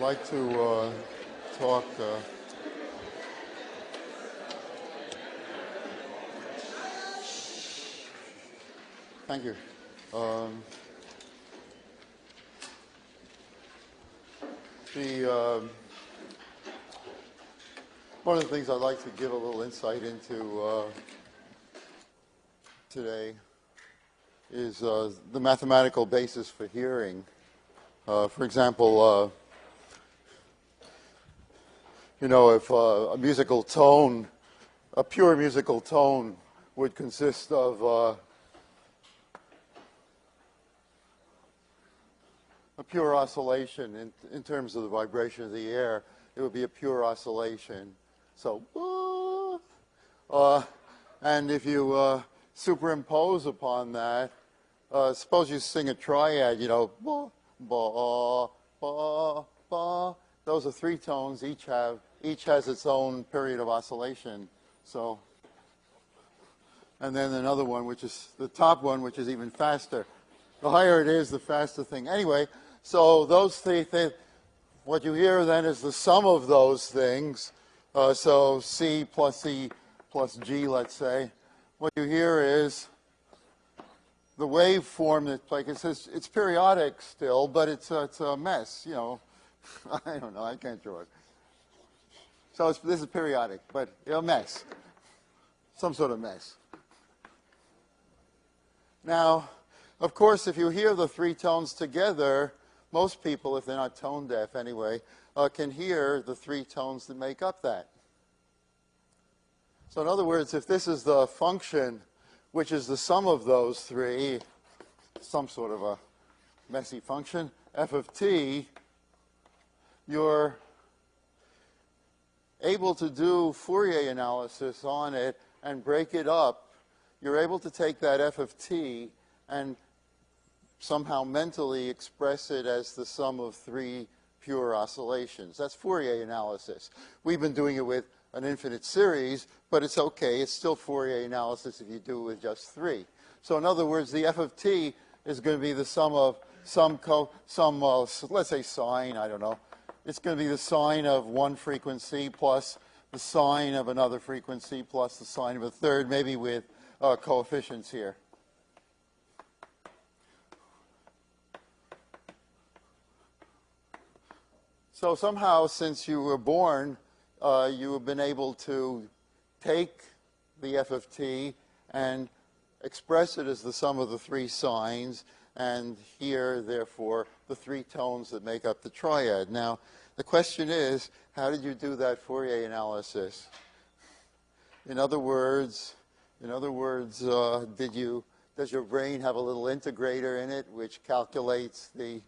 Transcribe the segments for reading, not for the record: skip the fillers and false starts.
like to talk. Thank you. One of the things I'd like to give a little insight into today is the mathematical basis for hearing. For example, if a musical tone, a pure musical tone, would consist of a pure oscillation in terms of the vibration of the air, it would be a pure oscillation. So, and if you superimpose upon that, suppose you sing a triad, ba, ba, ba, ba. Those are three tones. Each has its own period of oscillation. So, and then another one, which is the top one, which is even faster. The higher it is, the faster thing. Anyway, so those three things, what you hear then is the sum of those things. So C plus G, let's say. What you hear is the waveform that, like it says, it's periodic still, but it's a mess. I don't know. I can't draw it. So this is periodic, but a mess, some sort of mess. Now, of course, if you hear the three tones together, most people, if they're not tone deaf anyway, can hear the three tones that make up that. So in other words, if this is the function, which is the sum of those three, some sort of a messy function, f of t, you're able to do Fourier analysis on it and break it up. You're able to take that f of t and somehow mentally express it as the sum of three pure oscillations. That's Fourier analysis. We've been doing it with an infinite series, but it's okay. It's still Fourier analysis if you do it with just three. So in other words, the f of t is going to be the sum of let's say sine, I don't know. It's going to be the sine of one frequency plus the sine of another frequency plus the sine of a third, maybe with coefficients here. So somehow, since you were born, you have been able to take the f of t and express it as the sum of the three sines, and hear, therefore, the three tones that make up the triad. Now, the question is, how did you do that Fourier analysis? In other words, does your brain have a little integrator in it which calculates the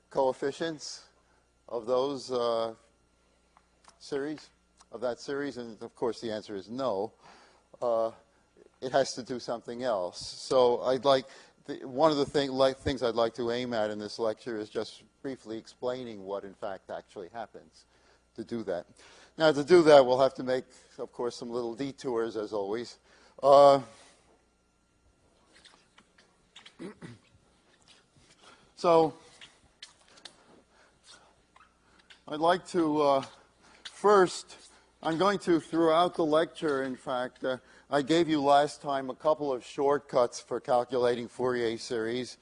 coefficients of those series, of that series? And of course the answer is no. It has to do something else. So one of the things I'd like to aim at in this lecture is just briefly explaining what in fact actually happens to do that. Now to do that we'll have to make, of course, some little detours as always. So I'd like to first, I'm going to, throughout the lecture, in fact, I gave you last time a couple of shortcuts for calculating Fourier series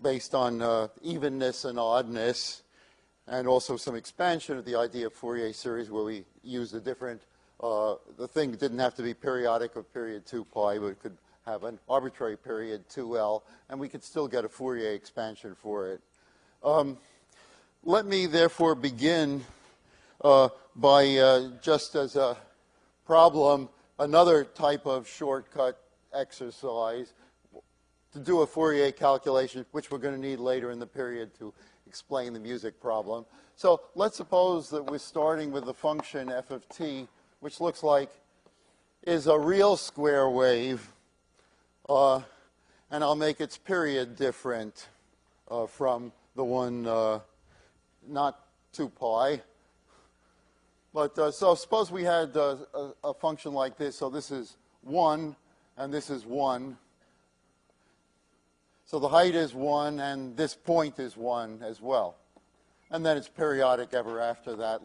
based on evenness and oddness, and also some expansion of the idea of Fourier series where we used a different, the thing didn't have to be periodic of period 2 pi, but it could have an arbitrary period 2L, and we could still get a Fourier expansion for it. Let me therefore begin by, just as a problem, another type of shortcut exercise to do a Fourier calculation, which we're going to need later in the period to explain the music problem. So let's suppose that we're starting with the function f of t, which looks like is a real square wave, and I'll make its period different from the one not 2 pi. But so suppose we had a function like this. So this is 1, and this is 1. So the height is 1, and this point is 1 as well. and then it's periodic ever after that.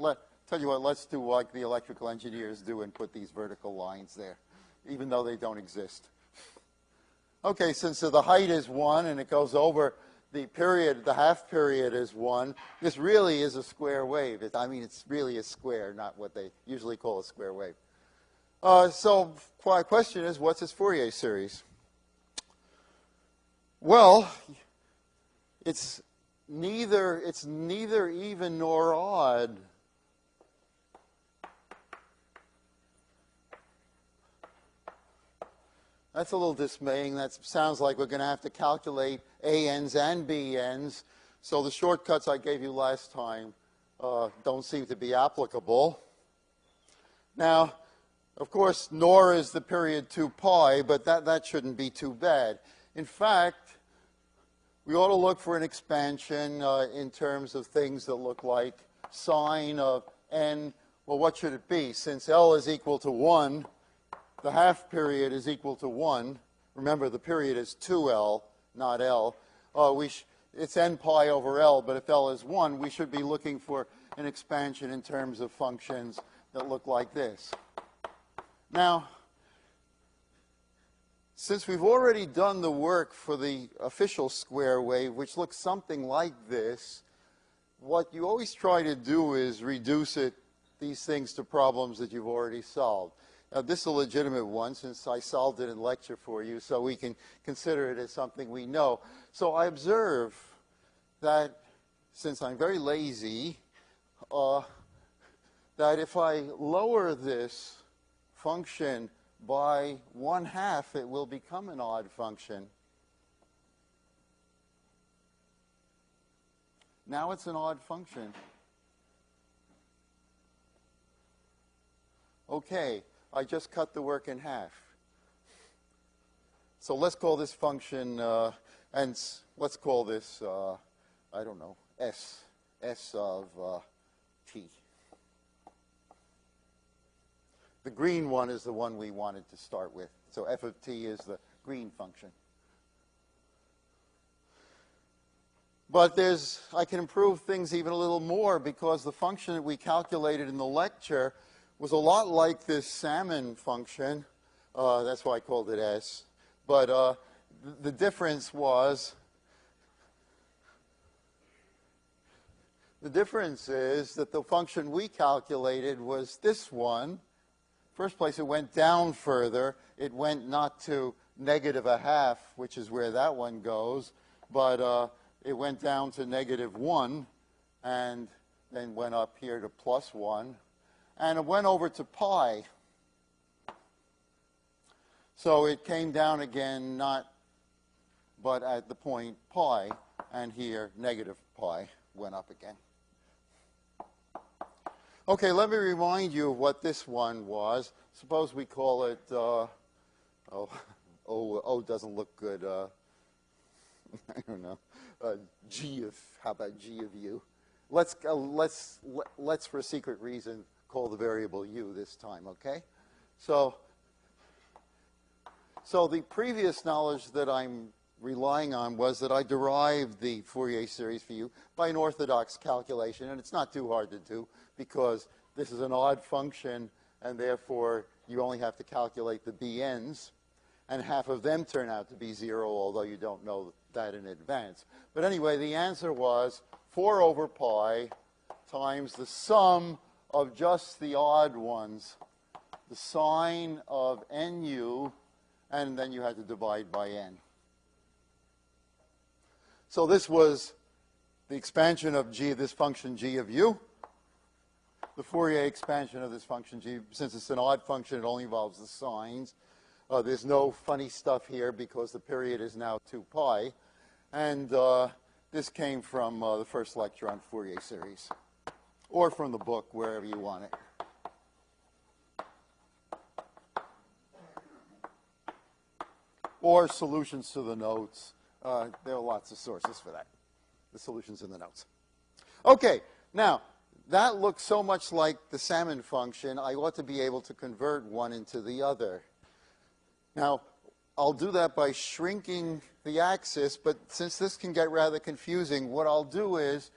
Tell you what, let's do like the electrical engineers do and put these vertical lines there, even though they don't exist. Okay, since the height is 1 and it goes over the period, the half period is 1, this really is a square wave. It's really a square, not what they usually call a square wave. So my question is, what's its Fourier series? Well, it's neither even nor odd. That's a little dismaying. That sounds like we're going to have to calculate ANs and BNs. So the shortcuts I gave you last time don't seem to be applicable. Now, of course, nor is the period 2 pi, but that shouldn't be too bad. In fact, we ought to look for an expansion in terms of things that look like sine of n. Well, what should it be? Since L is equal to 1, the half period is equal to 1. Remember, the period is 2L, not L. It's n pi over L, but if L is 1, we should be looking for an expansion in terms of functions that look like this. Now, since we've already done the work for the official square wave, which looks something like this, what you always try to do is reduce these things to problems that you've already solved. Now, this is a legitimate one, since I solved it in lecture for you, so we can consider it as something we know. So I observe that, since I'm very lazy, that if I lower this function by 1/2, it will become an odd function. Now it's an odd function. Okay, I just cut the work in half. So let's call this function, and let's call this, I don't know, S of t. The green one is the one we wanted to start with. So f of t is the green function. But I can improve things even a little more, because the function that we calculated in the lecture was a lot like this salmon function. That's why I called it S. But the difference is that the function we calculated was this one. First place, it went down further. It went not to -1/2, which is where that one goes, but it went down to -1, and then went up here to +1, and it went over to pi. So it came down again, but at the point pi, and here -pi went up again. Okay, let me remind you of what this one was. Suppose we call it, O doesn't look good. I don't know. How about G of U? Let's for a secret reason call the variable U this time, okay? So the previous knowledge that I'm relying on was that I derived the Fourier series for you by an orthodox calculation, and it's not too hard to do, because this is an odd function, and therefore you only have to calculate the BNs, and half of them turn out to be 0, although you don't know that in advance. But anyway, the answer was 4 over pi times the sum of just the odd ones, the sine of nu, and then you had to divide by n. So this was the expansion of g of this function g of u. The Fourier expansion of this function g, since it's an odd function, it only involves the sines. There's no funny stuff here because the period is now 2 pi. And this came from the first lecture on Fourier series, or from the book, wherever you want it. Or solutions to the notes. There are lots of sources for that. The solutions in the notes. Okay, now, that looks so much like the salmon function, I ought to be able to convert one into the other. Now, I'll do that by shrinking the axis, but since this can get rather confusing, what I'll do is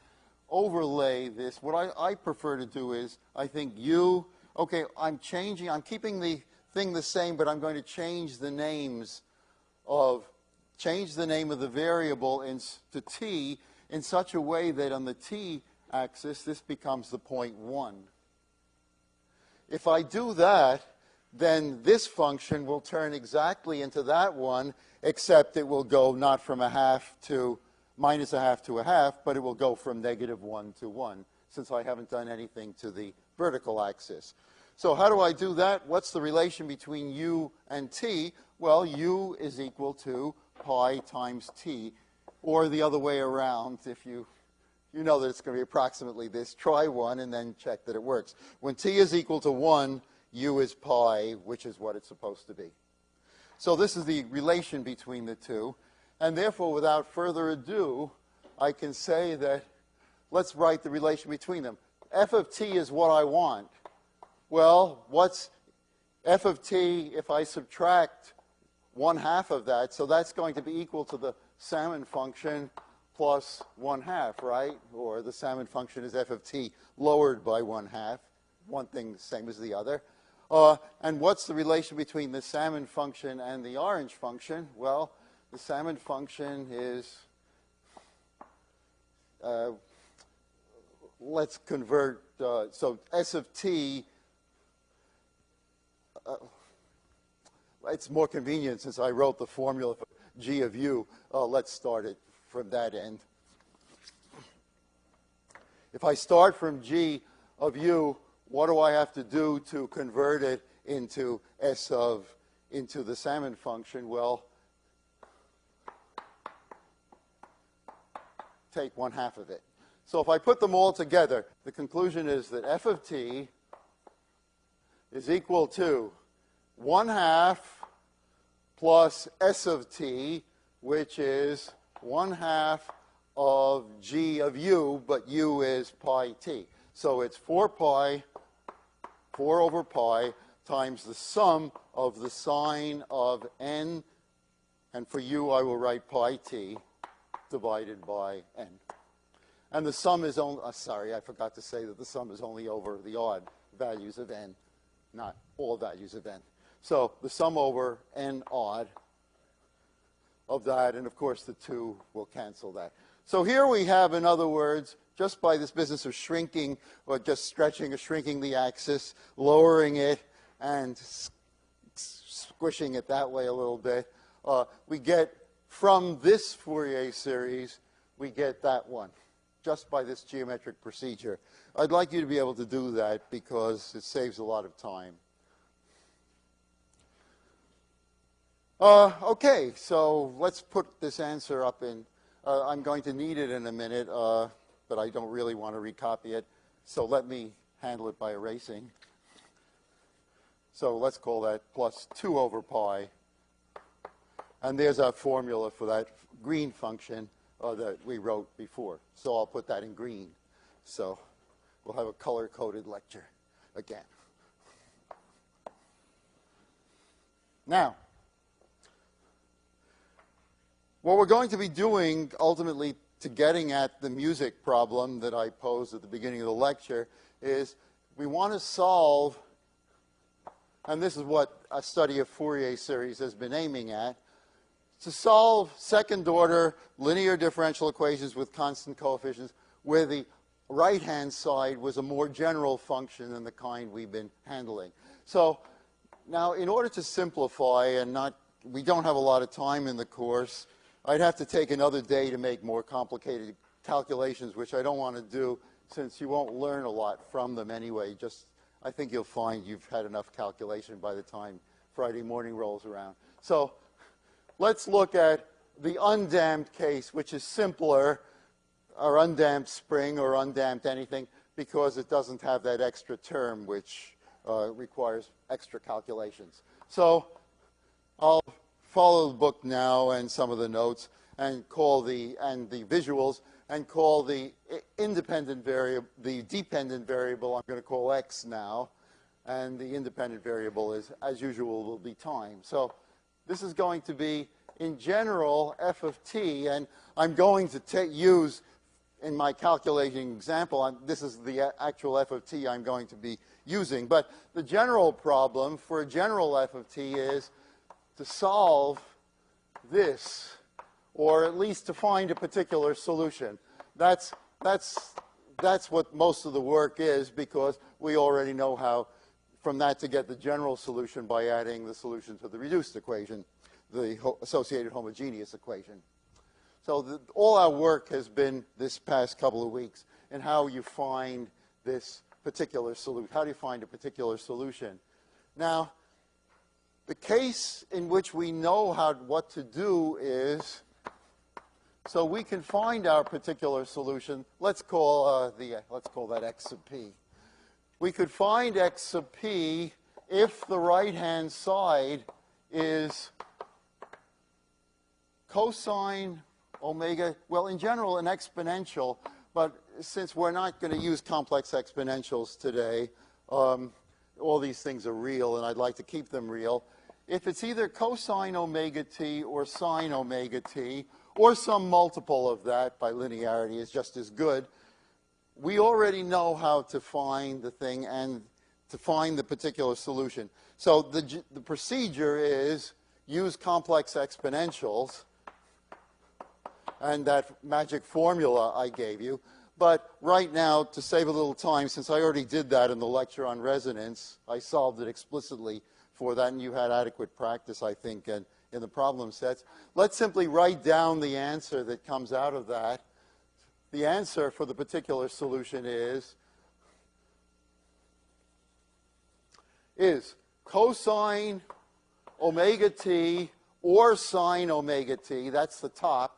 overlay this, what I prefer to do is, I think u, okay, I'm keeping the thing the same, but I'm going to change the name of the variable to t in such a way that on the t axis, this becomes the point 1. If I do that, then this function will turn exactly into that one, except it will go not from minus a half to a half, but it will go from -1 to 1, since I haven't done anything to the vertical axis. So how do I do that? What's the relation between u and t? Well, u is equal to pi times t, or the other way around. If you know that it's going to be approximately this, try one and then check that it works. When t is equal to 1, u is pi, which is what it's supposed to be. So this is the relation between the two. And therefore, without further ado, I can say that, let's write the relation between them. F of t is what I want. Well, what's f of t if I subtract 1/2 of that? So that's going to be equal to the salmon function plus 1/2, right? Or the salmon function is f of t lowered by 1/2. One thing the same as the other. And what's the relation between the salmon function and the orange function? Well, the salmon function is, let's convert, so s of t, it's more convenient since I wrote the formula for g of u. Let's start it from that end. If I start from g of u, what do I have to do to convert it into into the salmon function? Well, take 1/2 of it. So if I put them all together, the conclusion is that f of t is equal to 1/2 plus s of t, which is 1/2 of g of u, but u is pi t. So it's 4 over pi times the sum of the sine of n, and for u I will write pi t divided by n. And the sum is only, sorry, I forgot to say that the sum is only over the odd values of n, not all values of n. So the sum over n odd of that, and of course the 2 will cancel that. So here we have, in other words, just by this business of shrinking, or just stretching or shrinking the axis, lowering it, and squishing it that way a little bit, we get from this Fourier series, we get that one, just by this geometric procedure. I'd like you to be able to do that because it saves a lot of time. Okay, so let's put this answer up in. I'm going to need it in a minute, but I don't really want to recopy it. So let me handle it by erasing. So let's call that plus 2 over pi. And there's our formula for that green function that we wrote before. So I'll put that in green. So we'll have a color-coded lecture again. Now, what we're going to be doing ultimately to getting at the music problem that I posed at the beginning of the lecture is we want to solve, and this is what a study of Fourier series has been aiming at, to solve second-order linear differential equations with constant coefficients where the right-hand side was a more general function than the kind we've been handling. So now, in order to simplify, and we don't have a lot of time in the course, I'd have to take another day to make more complicated calculations, which I don't want to do since you won't learn a lot from them anyway. I think you'll find you've had enough calculation by the time Friday morning rolls around. So let's look at the undamped case, which is simpler, or undamped spring, or undamped anything, because it doesn't have that extra term, which requires extra calculations. So I'll follow the book now and some of the notes, and the visuals, and call the independent variable, the dependent variable, I'm going to call x now, and the independent variable is, as usual, will be time. So this is going to be, in general, f of t, and I'm going to use in my calculating example, this is the actual f of t I'm going to be using. But the general problem for a general f of t is to solve this, or at least to find a particular solution. That's what most of the work is, because we already know how from that to get the general solution by adding the solution to the reduced equation, the associated homogeneous equation. So all our work has been this past couple of weeks in how you find this particular solution. How do you find a particular solution? Now, the case in which we know what to do is, so we can find our particular solution. Let's call that x sub p. We could find x sub p if the right-hand side is cosine omega, well, in general, an exponential, but since we're not going to use complex exponentials today, all these things are real, and I'd like to keep them real. If it's either cosine omega t or sine omega t, or some multiple of that by linearity is just as good, we already know how to find the thing and to find the particular solution. So the procedure is use complex exponentials and that magic formula I gave you. But right now, to save a little time, since I already did that in the lecture on resonance, I solved it explicitly for that, and you had adequate practice, I think, in the problem sets. Let's simply write down the answer that comes out of that. The answer for the particular solution is cosine omega t or sine omega t. That's the top.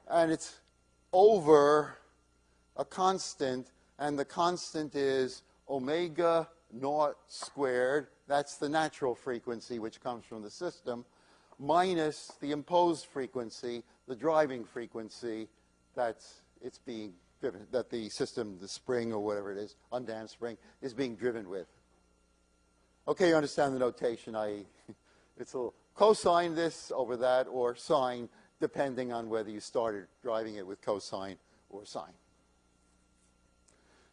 And it's over a constant, and the constant is omega naught squared. That's the natural frequency which comes from the system, minus the imposed frequency, the driving frequency that it's being driven, that the system, the spring or whatever it is, undamped spring, is being driven with. Okay, you understand the notation. It's a little cosine this over that, or sine, depending on whether you started driving it with cosine or sine.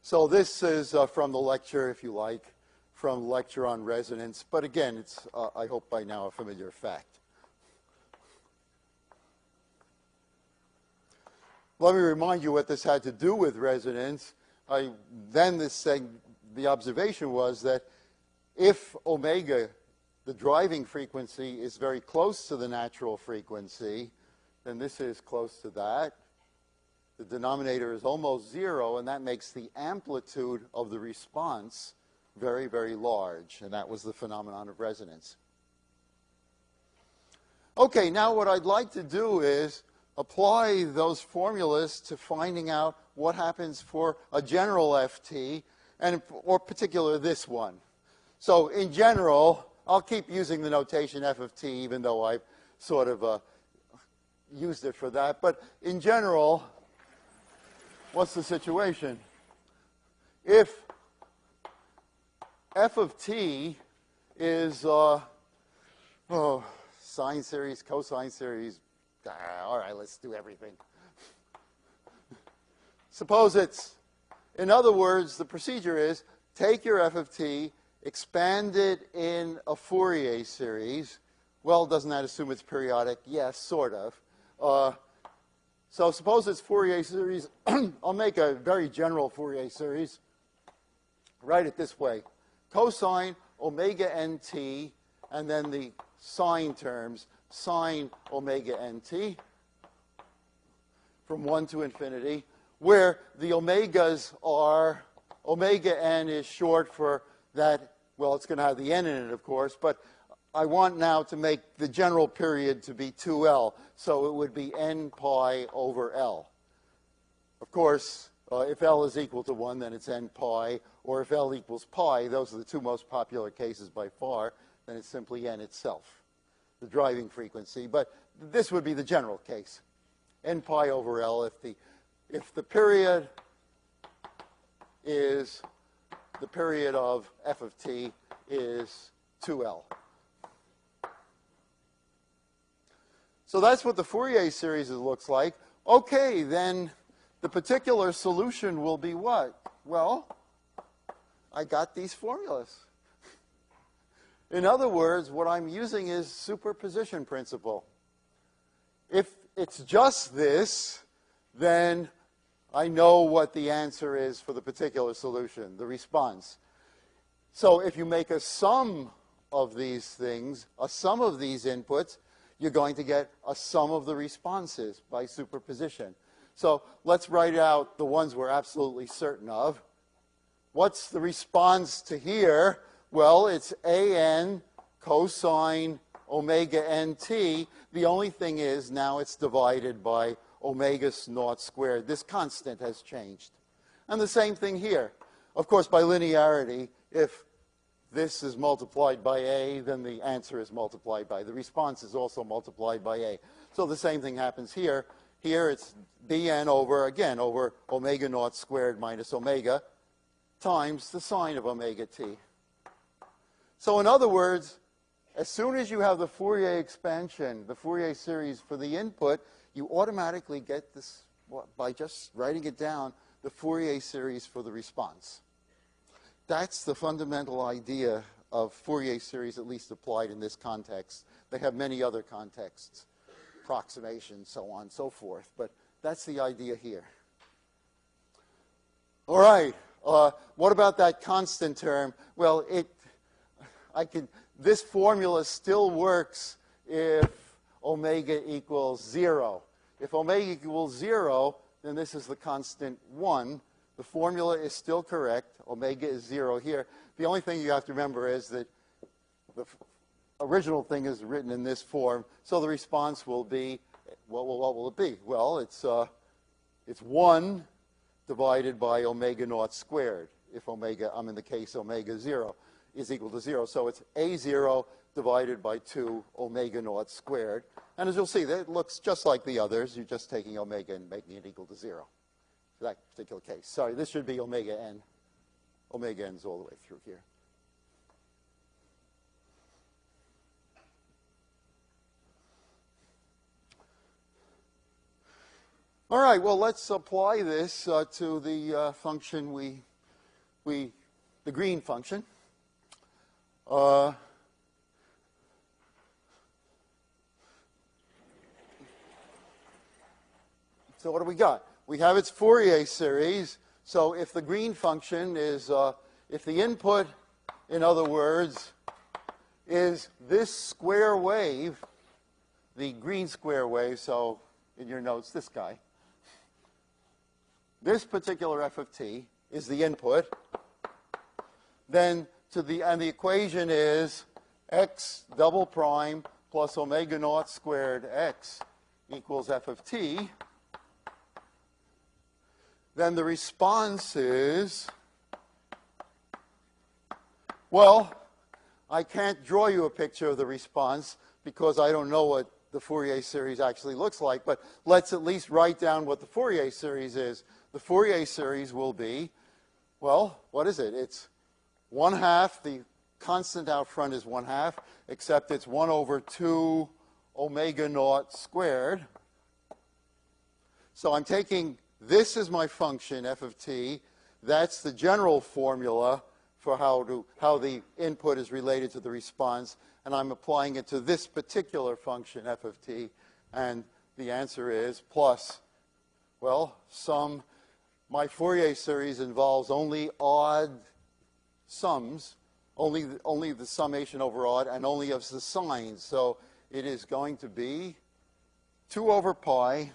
So this is from the lecture, if you like, from the lecture on resonance. But again, it's, I hope by now, a familiar fact. Let me remind you what this had to do with resonance. The observation was that if omega, the driving frequency, is very close to the natural frequency, then this is close to that. The denominator is almost zero, and that makes the amplitude of the response very, very large. And that was the phenomenon of resonance. Okay, now what I'd like to do is apply those formulas to finding out what happens for a general FT, or particular this one. So in general, I'll keep using the notation f of t, even though I've sort of used it for that. But in general, what's the situation? If f of t is sine series, cosine series, all right, let's do everything. Suppose it's, in other words, the procedure is take your f of t, expand it in a Fourier series. Well, doesn't that assume it's periodic? Yes, sort of. So suppose it's Fourier series. I'll make a very general Fourier series. Write it this way. Cosine omega nt, and then the sine terms, sine omega nt, from 1 to infinity, where the omegas are, omega n is short for that, well, it's going to have the n in it, of course, but I want now to make the general period to be 2L, so it would be n pi over L. Of course, if L is equal to 1, then it's n pi, or if L equals pi, those are the two most popular cases by far, then it's simply n itself, the driving frequency. But this would be the general case, n pi over L if the period is, the period of f of t is 2L. So that's what the Fourier series looks like. Okay, then the particular solution will be what? Well, I got these formulas. In other words, what I'm using is superposition principle. If it's just this, then I know what the answer is for the particular solution, the response. So if you make a sum of these things, a sum of these inputs, you're going to get a sum of the responses by superposition. So let's write out the ones we're absolutely certain of. What's the response to here? Well, it's an cosine omega nt. The only thing is now it's divided by omega naught squared. This constant has changed. And the same thing here. Of course, by linearity, if this is multiplied by a, then the answer is multiplied by. The response is also multiplied by a. So the same thing happens here. Here it's bn over, again, over omega naught squared minus omega times the sine of omega t. So in other words, as soon as you have the Fourier expansion, the Fourier series for the input, you automatically get this, by just writing it down, the Fourier series for the response. That's the fundamental idea of Fourier series, at least applied in this context. They have many other contexts, approximations, so on and so forth, but that's the idea here. All right, what about that constant term? Well, this formula still works if omega equals 0. If omega equals 0, then this is the constant 1. The formula is still correct. Omega is 0 here. The only thing you have to remember is that the original thing is written in this form, so the response will be, what will it be? Well, it's 1 divided by omega naught squared, if omega, I'm in the case omega 0, is equal to 0. So it's a0 divided by 2 omega naught squared. And as you'll see, that looks just like the others. You're just taking omega and making it equal to 0 for that particular case. Sorry, this should be omega n. Omega n is all the way through here. All right, well, let's apply this to the function the green function. So what do we got? We have its Fourier series. So if the green function is, if the input, in other words, is this square wave, the green square wave, so in your notes, this guy, this particular f of t is the input, then and the equation is x double prime plus omega naught squared x equals f of t, then the response is, well, I can't draw you a picture of the response because I don't know what the Fourier series actually looks like, but let's at least write down what the Fourier series is. The Fourier series will be, well, what is it? It's 1/2, the constant out front is 1/2, except it's 1 over 2 omega naught squared. So I'm taking, this is my function, f of t. That's the general formula for how the input is related to the response, and I'm applying it to this particular function, f of t, and the answer is plus, well, my Fourier series involves only odd sums, only the summation over odd, and only of the signs. So it is going to be 2 over pi,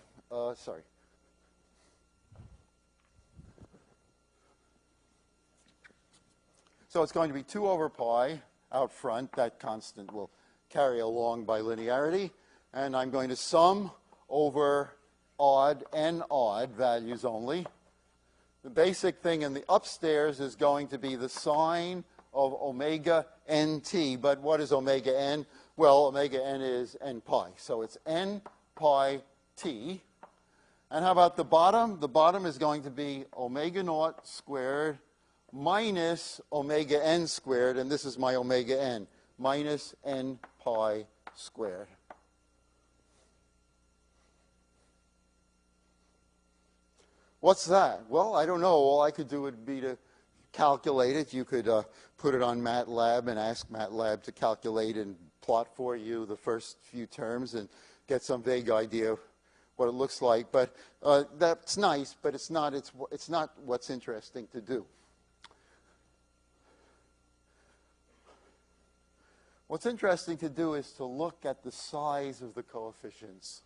So it's going to be 2 over pi out front. That constant will carry along by linearity. And I'm going to sum over odd and odd values only. The basic thing in the upstairs is going to be the sine of omega nt. But what is omega n? Well, omega n is n pi. So it's n pi t. And how about the bottom? The bottom is going to be omega naught squared minus omega n squared, and this is my omega n, minus n pi squared. What's that? Well, I don't know. All I could do would be to calculate it. You could put it on MATLAB and ask MATLAB to calculate and plot for you the first few terms and get some vague idea of what it looks like. But that's nice, but it's not what's interesting to do. What's interesting to do is to look at the size of the coefficients.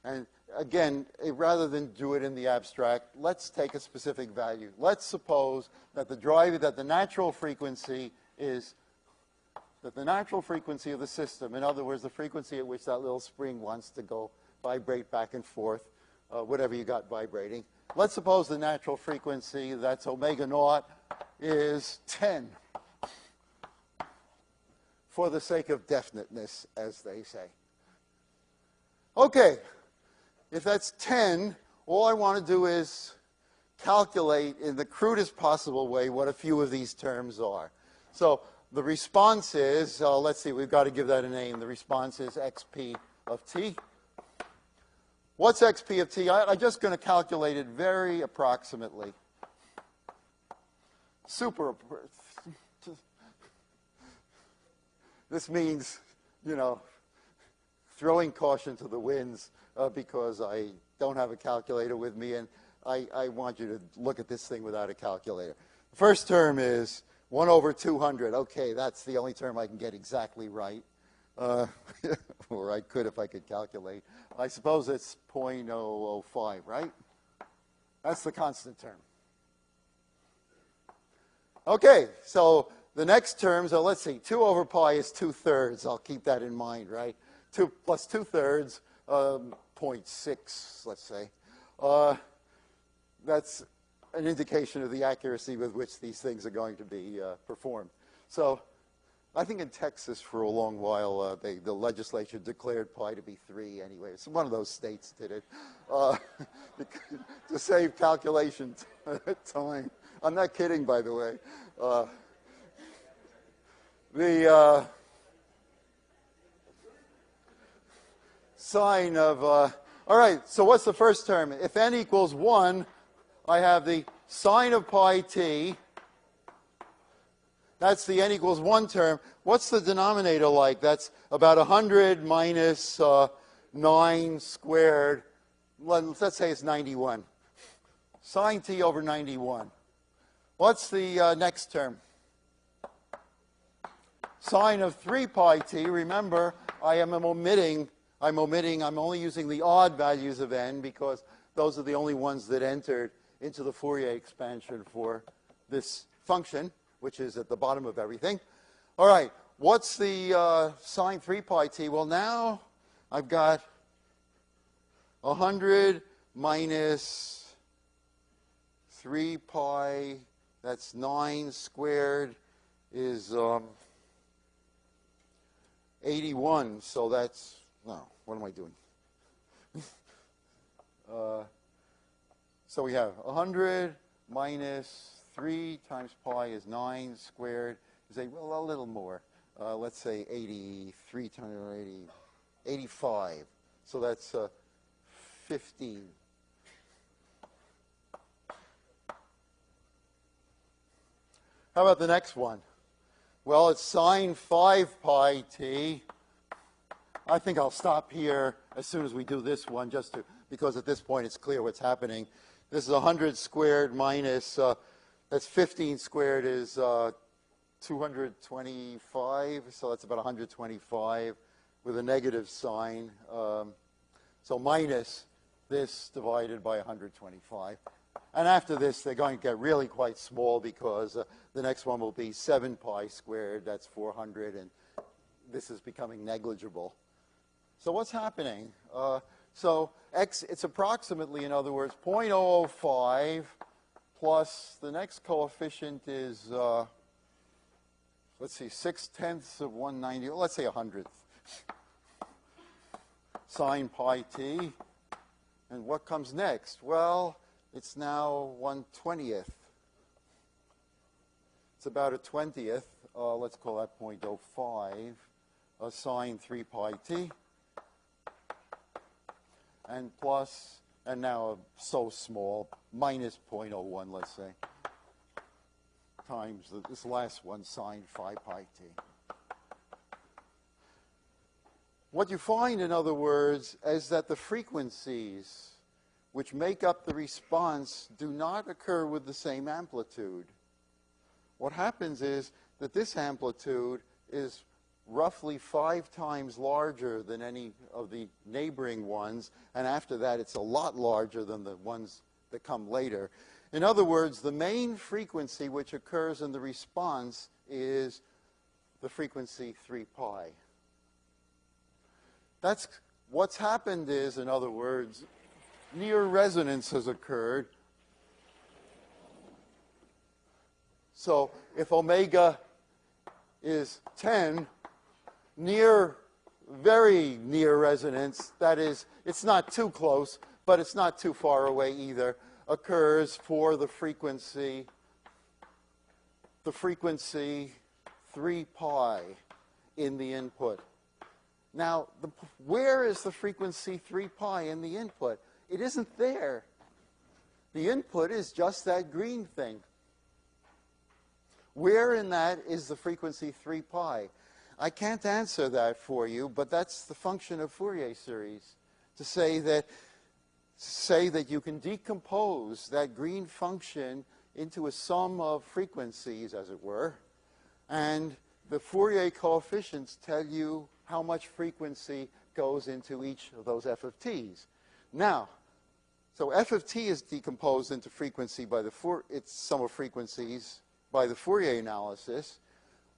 And again, rather than do it in the abstract, let's take a specific value. Let's suppose that the natural frequency is of the system, in other words, the frequency at which that little spring wants to go vibrate back and forth, whatever you got vibrating. Let's suppose the natural frequency, that's omega naught, is 10. For the sake of definiteness, as they say. Okay, if that's 10, all I want to do is calculate in the crudest possible way what a few of these terms are. So the response is, let's see, we've got to give that a name. The response is xp of t. What's xp of t? I'm just going to calculate it very approximately. This means, throwing caution to the winds because I don't have a calculator with me, and I want you to look at this thing without a calculator. The first term is 1 over 200. Okay, that's the only term I can get exactly right. Or I could if I could calculate. I suppose it's 0.005, right? That's the constant term. Okay, so the next term, so let's see, 2 over pi is 2/3. I'll keep that in mind, right? 2 plus 2/3, 0.6, let's say. That's an indication of the accuracy with which these things are going to be performed. So I think in Texas for a long while, the legislature declared pi to be 3 anyway. So one of those states did it to save calculation time. I'm not kidding, by the way. The sine of, all right, so what's the first term? If n equals 1, I have the sine of pi t. That's the n equals 1 term. What's the denominator like? That's about 100 minus 9 squared. Let's say it's 91. Sine t over 91. What's the next term? Sine of 3 pi t. Remember, I'm only using the odd values of n because those are the only ones that entered into the Fourier expansion for this function, which is at the bottom of everything. All right, what's the sine 3 pi t? Well, now I've got 100 minus 3 pi, that's 9 squared, is 81. So that's, no, what am I doing? So we have 100 minus 3 times pi is 9 squared. Is a little more. Let's say 83 times 85. So that's 15. How about the next one? Well, it's sine 5 pi t. I think I'll stop here as soon as we do this one, because at this point it's clear what's happening. This is 100 squared minus, that's 15 squared is 225, so that's about 125 with a negative sign. So minus this divided by 125. And after this, they're going to get really quite small because the next one will be 7 pi squared, that's 400, and this is becoming negligible. So what's happening? So x, it's approximately, in other words, 0.005 plus the next coefficient is, let's see, 6/10 of 190, let's say 100th. Sine pi t. And what comes next? Well, it's now 1/20th. It's about a 20th. Let's call that 0.05. Sine 3 pi t. And plus and now so small, minus 0.01, let's say, times this last one, sine phi pi t. What you find, in other words, is that the frequencies which make up the response do not occur with the same amplitude. What happens is that this amplitude is roughly 5 times larger than any of the neighboring ones, and after that it's a lot larger than the ones that come later. In other words, the main frequency which occurs in the response is the frequency 3 pi. That's what's happened is, in other words, near resonance has occurred. So if omega is 10, very near resonance, that is, it's not too close, but it's not too far away either, occurs for the frequency 3 pi in the input. Now, where is the frequency 3 pi in the input? It isn't there. The input is just that green thing. Where in that is the frequency 3 pi? I can't answer that for you, but that's the function of Fourier series, to say that you can decompose that green function into a sum of frequencies, as it were, and the Fourier coefficients tell you how much frequency goes into each of those f of t's. Now, so f of t is decomposed into frequency by its sum of frequencies by the Fourier analysis,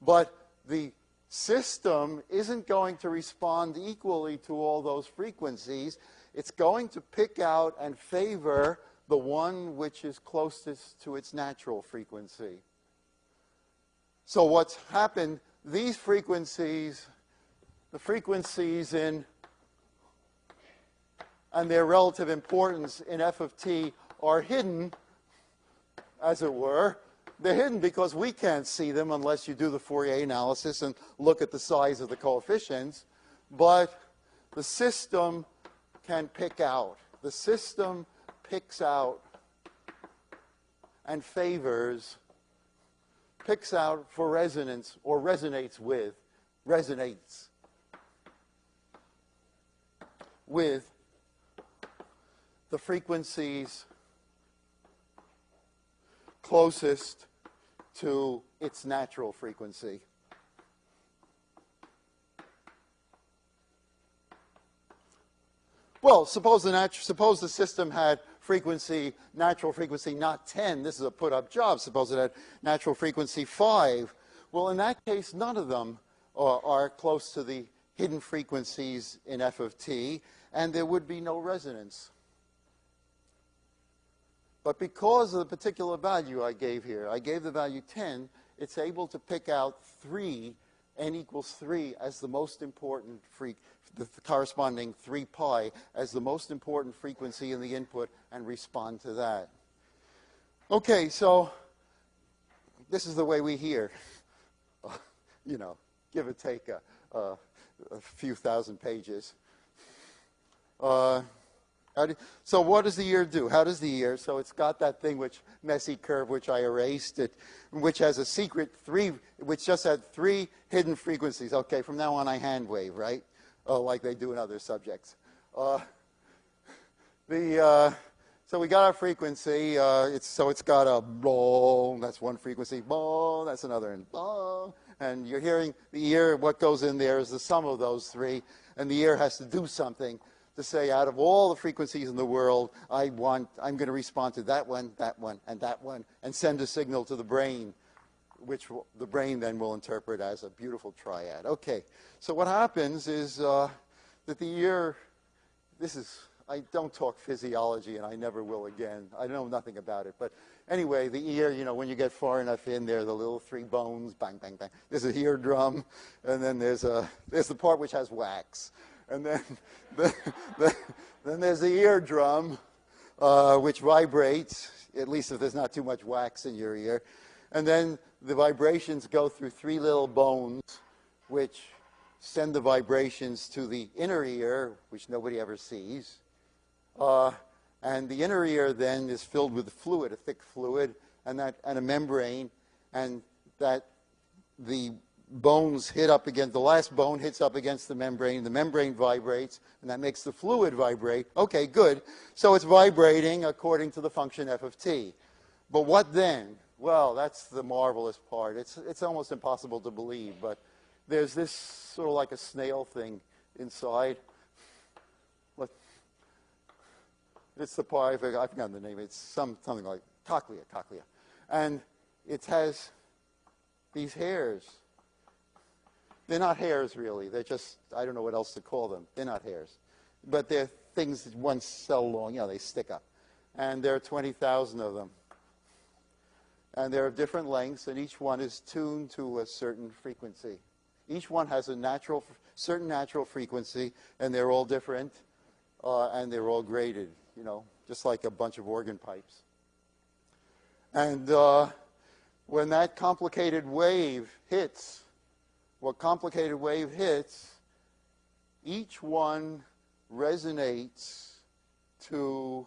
but the system isn't going to respond equally to all those frequencies. It's going to pick out and favor the one which is closest to its natural frequency. So what's happened, these frequencies, the frequencies in and their relative importance in f of t are hidden, as it were. They're hidden because we can't see them unless you do the Fourier analysis and look at the size of the coefficients. But the system can pick out. The system picks out and favors, picks out for resonance, or resonates with the frequencies closest to its natural frequency. Well, suppose the system had natural frequency not 10. This is a put-up job. Suppose it had natural frequency 5. Well, in that case, none of them are close to the hidden frequencies in f of t, and there would be no resonance. But because of the particular value I gave here, I gave the value 10, it's able to pick out 3, n equals 3, as the most important the corresponding 3 pi as the most important frequency in the input and respond to that. Okay, so this is the way we hear. You know, give or take a few thousand pages. So what does the ear do? How does the ear? So it's got that thing, messy curve, which I erased, which has a secret 3, which just had 3 hidden frequencies. Okay, from now on I hand wave, right? Like they do in other subjects. So we got our frequency. It's got a blah, that's one frequency. Blah, that's another. And blah. And you're hearing the ear. What goes in there is the sum of those 3. And the ear has to do something to say, out of all the frequencies in the world, I'm going to respond to that one, and that one, and send a signal to the brain, which the brain then will interpret as a beautiful triad. Okay, so what happens is that the ear, I don't talk physiology, and I never will again. I know nothing about it. But anyway, the ear, when you get far enough in there, the little 3 bones, bang, bang, bang. There's an eardrum, and then there's the part which has wax. And then there's the eardrum, which vibrates, at least if there's not too much wax in your ear. And then the vibrations go through 3 little bones, which send the vibrations to the inner ear, which nobody ever sees. And the inner ear then is filled with fluid, a thick fluid, and a membrane, and that the bones hit up against, the last bone hits up against the membrane vibrates, and that makes the fluid vibrate. Okay, good. So it's vibrating according to the function f of t. But what then? Well, that's the marvelous part. It's almost impossible to believe, but there's this sort of like a snail thing inside. It's the part, I forgot the name. It's something like cochlea. And it has these hairs. They're not hairs, really. They're just, I don't know what else to call them. They're not hairs. But they're things one cell long. They stick up. And there are 20,000 of them. And they're of different lengths, and each one is tuned to a certain frequency. Each one has a certain natural frequency, and they're all different, and they're all graded, just like a bunch of organ pipes. And when that complicated wave hits, each one resonates to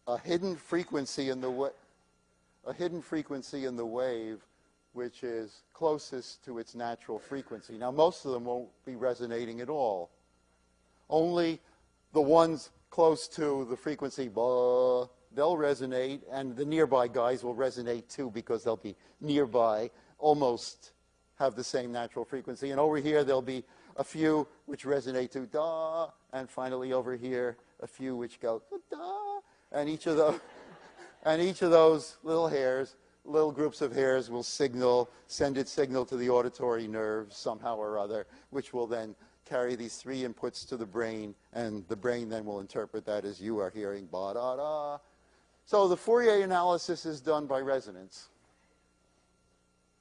a hidden frequency in the wave, which is closest to its natural frequency. Now, most of them won't be resonating at all. Only the ones close to the frequency, they'll resonate, and the nearby guys will resonate too because they'll be nearby, almost have the same natural frequency. And over here, there'll be a few which resonate to da, and finally over here, a few which go da. And each of those little hairs, little groups of hairs will send its signal to the auditory nerve somehow or other, which will then carry these three inputs to the brain, and the brain then will interpret that as you are hearing ba-da-da. So the Fourier analysis is done by resonance.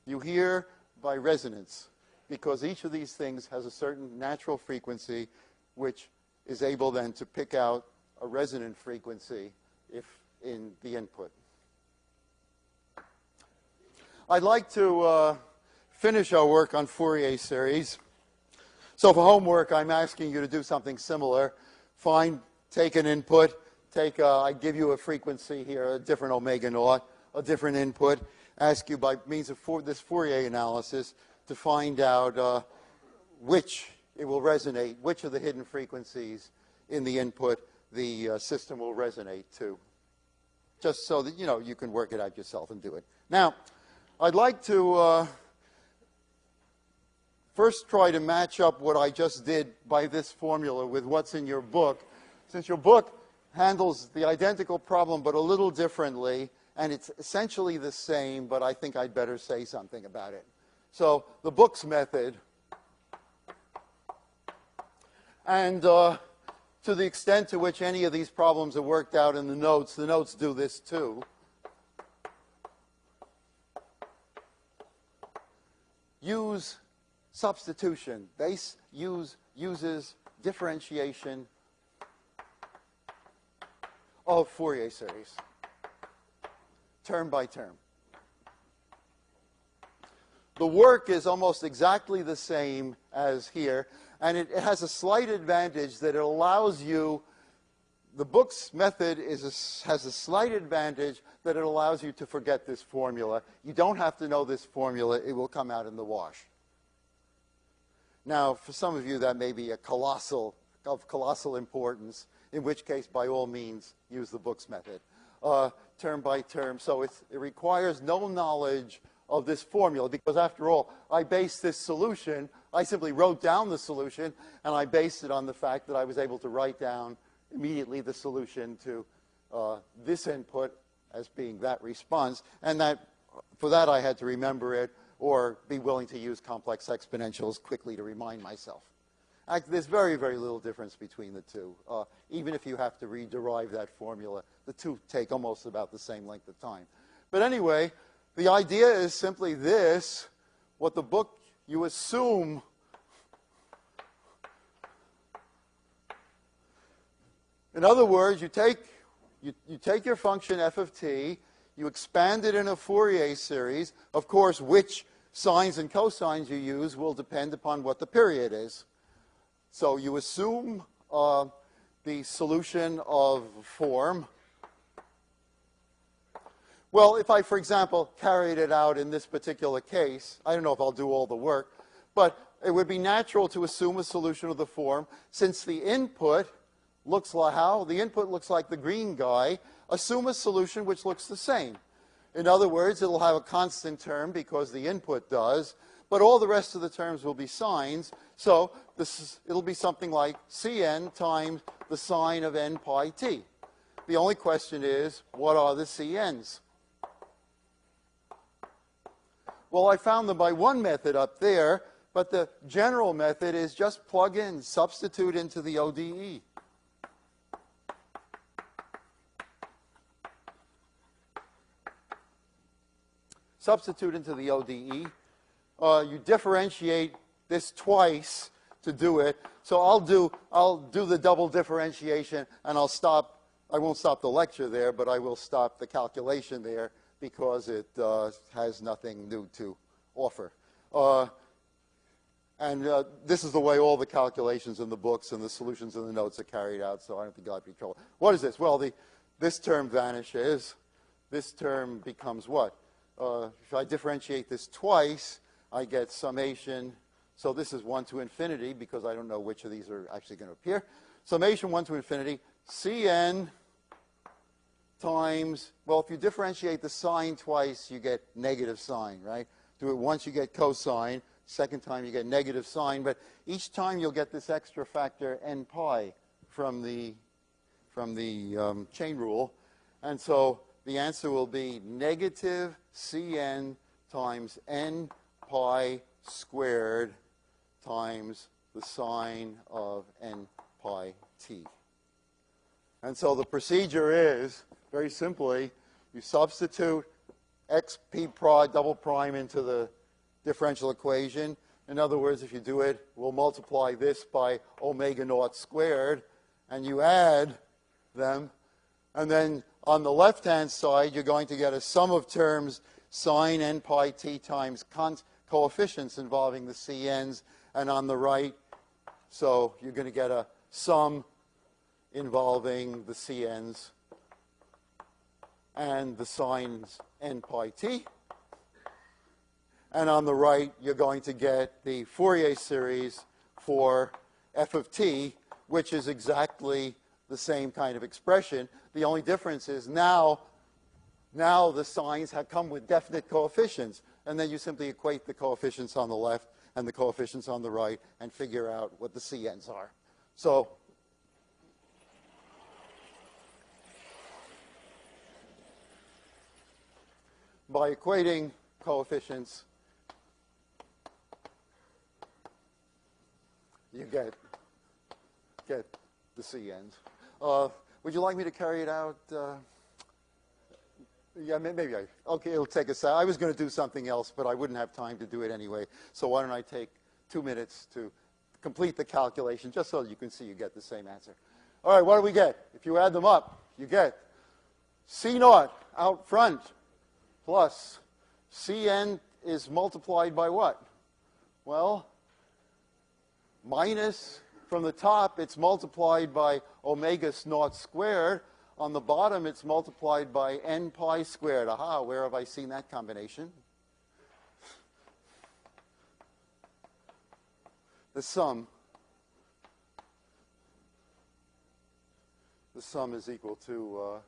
You hear by resonance, because each of these things has a certain natural frequency, which is able then to pick out a resonant frequency if in the input. I'd like to finish our work on Fourier series. So for homework, I'm asking you to do something similar. Take an input, I give you a frequency here, a different omega naught, a different input, ask you by means of this Fourier analysis to find out which it will resonate, which of the hidden frequencies in the input the system will resonate to, just so that you can work it out yourself and do it. Now, I'd like to first try to match up what I just did by this formula with what's in your book, since your book handles the identical problem but a little differently, and it's essentially the same, but I think I'd better say something about it. So the book's method, and to the extent to which any of these problems are worked out in the notes do this too. Use substitution. Base uses differentiation of Fourier series, term by term. The work is almost exactly the same as here, and it has a slight advantage that it allows you, the book's method has a slight advantage that it allows you to forget this formula. You don't have to know this formula. It will come out in the wash. Now, for some of you, that may be of colossal importance, in which case, by all means, use the book's method, term by term. So it requires no knowledge of this formula, because after all, I based this solution, I simply wrote down the solution, and I based it on the fact that I was able to write down immediately the solution to this input as being that response, and for that I had to remember it or be willing to use complex exponentials quickly to remind myself. There's very, very little difference between the two. Even if you have to rederive that formula, the two take almost about the same length of time. But anyway, the idea is simply this. What the book, you assume in other words, you take your function f of t, you expand it in a Fourier series. Of course, which sines and cosines you use will depend upon what the period is. So you assume the solution of form. Well, if I, for example, carried it out in this particular case, I don't know if I'll do all the work, but it would be natural to assume a solution of the form, since the input looks like how? The input looks like the green guy. Assume a solution which looks the same. In other words, it'll have a constant term because the input does, but all the rest of the terms will be signs. So it'll be something like Cn times the sine of n pi t. The only question is, what are the Cn's? Well, I found them by one method up there, but the general method is just plug in, substitute into the ODE. Substitute into the ODE. You differentiate this twice to do it. So I'll do the double differentiation, and I'll stop. I won't stop the lecture there, but I will stop the calculation there because it has nothing new to offer. This is the way all the calculations in the books and the solutions in the notes are carried out, so I don't think I'll be in trouble. What is this? Well, this term vanishes. This term becomes what? If I differentiate this twice, I get summation. So this is 1 to infinity, because I don't know which of these are actually going to appear. Summation 1 to infinity, Cn times, well, if you differentiate the sine twice, you get negative sine, right? Do it once, you get cosine. Second time, you get negative sine. But each time, you'll get this extra factor n pi from the chain rule. And so the answer will be negative Cn times n pi squared times the sine of n pi t. And so the procedure is, very simply, you substitute x p prime double prime into the differential equation. In other words, if you do it, we'll multiply this by omega naught squared, and you add them. And then on the left-hand side, you're going to get a sum of terms, sine n pi t times coefficients involving the Cn's. And on the right, so you're going to get a sum involving the Cn's and the sines n pi t. And on the right, you're going to get the Fourier series for f of t, which is exactly the same kind of expression. The only difference is now the signs have come with definite coefficients. And then you simply equate the coefficients on the left and the coefficients on the right and figure out what the Cn's are. So by equating coefficients, you get the Cn's. Would you like me to carry it out? Yeah, maybe okay, it'll take a second. I was going to do something else, but I wouldn't have time to do it anyway. So why don't I take 2 minutes to complete the calculation, just so you can see you get the same answer. All right, what do we get? If you add them up, you get C naught out front plus Cn is multiplied by what? Well, minus from the top, it's multiplied by omega naught squared. On the bottom, it's multiplied by n pi squared. Aha, where have I seen that combination? The sum is equal to,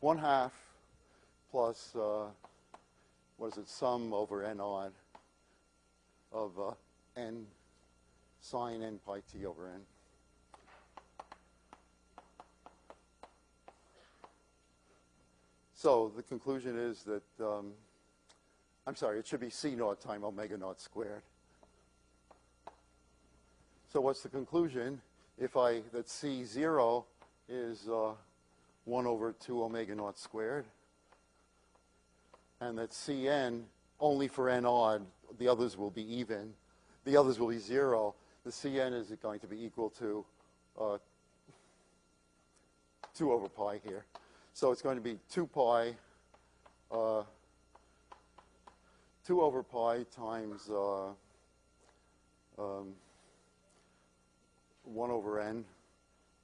1/2 plus, what is it, sum over n odd of n sine n pi t over n. So the conclusion is that, it should be C naught times omega naught squared. So what's the conclusion? That C0 is 1 over 2 omega naught squared, and that Cn, only for n odd, the others will be even, the others will be 0, the Cn is going to be equal to 2 over pi here. So it's going to be 2 pi, 2 over pi times 1 over n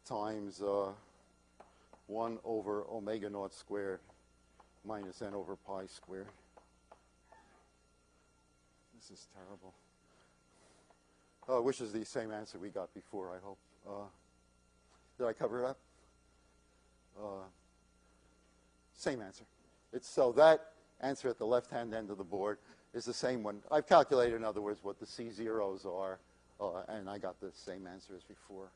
times 1 over omega naught squared minus n over pi squared. This is terrible. Which is the same answer we got before, I hope. Did I cover it up? Same answer. So that answer at the left-hand end of the board is the same one. I've calculated, in other words, what the C zeros are, and I got the same answer as before.